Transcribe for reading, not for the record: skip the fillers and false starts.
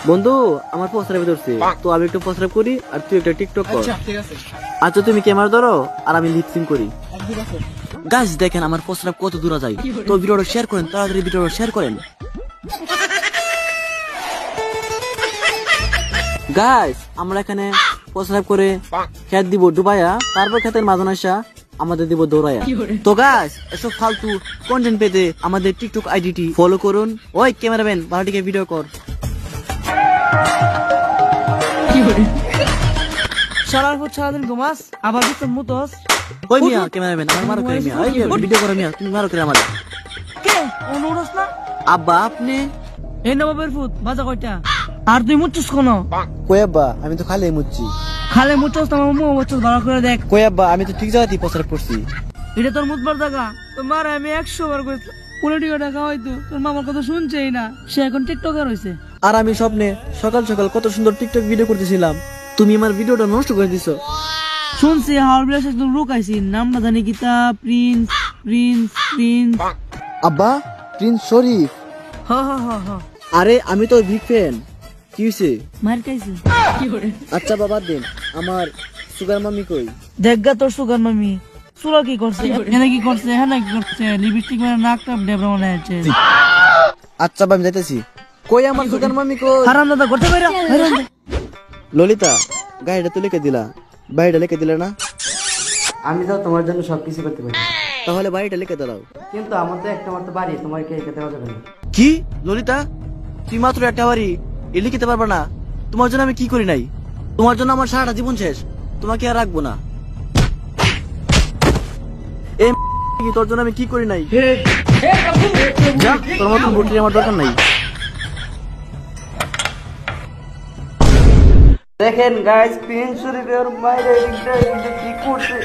বন্ধু আমার প্রস্রাব ধরছে, তো আমি একটু প্রস্রাব করি আর তুই একটা টিকটক কর। আচ্ছা তুমি ক্যামেরা ধরো আর আমি লিপসিং করি। গাইস দেখেন আমার প্রস্রাব কত দূর যায়, তো ভিডিওটা শেয়ার করেন, তাড়াতাড়ি ভিডিওটা শেয়ার করেন। গাইস আমরা এখানে প্রস্রাব করে খেত দিব ডুবাইয়া, তারপর খেতের মাঝখানে আসা আমাদের দিব দৌড়াইয়া। তো গাইস এসব ফালতু কন্টেন্ট পেতে আমাদের টিকটক আইডিটি ফলো করুন। ওই ক্যামেরাম্যান ভালোটিকে ভিডিও কর। সারাদিন ঘুমাস আবার মুতস। ওই মিয়া ক্যামেরাম্যান আমার মারো করে মিয়া, ওই ভিডিও করো মিয়া, তুমি মারো করে আমার। কে অনুরস না আব্বা আপনি এই নবাবের ফুট বাজা কয়টা? আর তুই মুচ্ছস কোন? কই আব্বা আমি তো খালি মুচ্ছি। খালে মুচ্ছস তোমার মুখ মুচ্ছস ভালো করে দেখ। কই আব্বা আমি তো ঠিক জায়গাতেই প্রস্রাব করছি। এটা তোর মুতবার জায়গা? তোমার আমি 100 বার কইছি পুলিটিকা টাকা হয়তো তোর মামার কথা শুনছেই না, সে এখন টিকটকার হইছে। আর আমি স্বপ্নে সকাল সকাল কত সুন্দর টিকটক ভিডিও করতেছিলাম, তুমি আমার ভিডিওটা নষ্ট করে দিছো। শুনছি হাওড় বিলাস একদম লোক আইছি, নামটা জানি কিতা প্রিন্স প্রিন্স প্রিন্স। আব্বা প্রিন্স শরীফ? হ হ হ হ। আরে আমি তো বিগ ফ্যান। কি হইছে? মার খাইছে। আচ্ছা বাবা দেন, আমার সুগার মামি কই? দেখগা তোর সুগার মামি চুলা কি করছে, এনে কি করছে, হ্যাঁ কি করছে, লিপস্টিক মানে নাকটা ডেবরা মনে হচ্ছে। আচ্ছা বাবা আমি যাইতেছি। কই আমার সুগার মামি কই? হারাম দাদা করতে পাইরা। ললিতা গাড়িটা তো লিখে দিলা, বাড়িটা লিখে দিলে না? আমি তো তোমার জন্য সবকিছু করতে পারি, তাহলে বাড়িটা লিখে দাও। কিন্তু আমার তো একটা মাত্র বাড়ি, তোমার কি লিখে দেওয়া যাবে না? কি ললিতা তুই মাত্র একটা বাড়ি এ লিখিতে পারবে না? তোমার জন্য আমি কি করি নাই? তোমার জন্য আমার সারাটা জীবন শেষ, তোমাকে আর রাখবো না। তোর জন্য আমি কি করি নাই? যা, তোর মতন বুটি আমার দরকার নাই। দেখেন গাইস প্রিন্স শরীফের বাইরে কি করছে।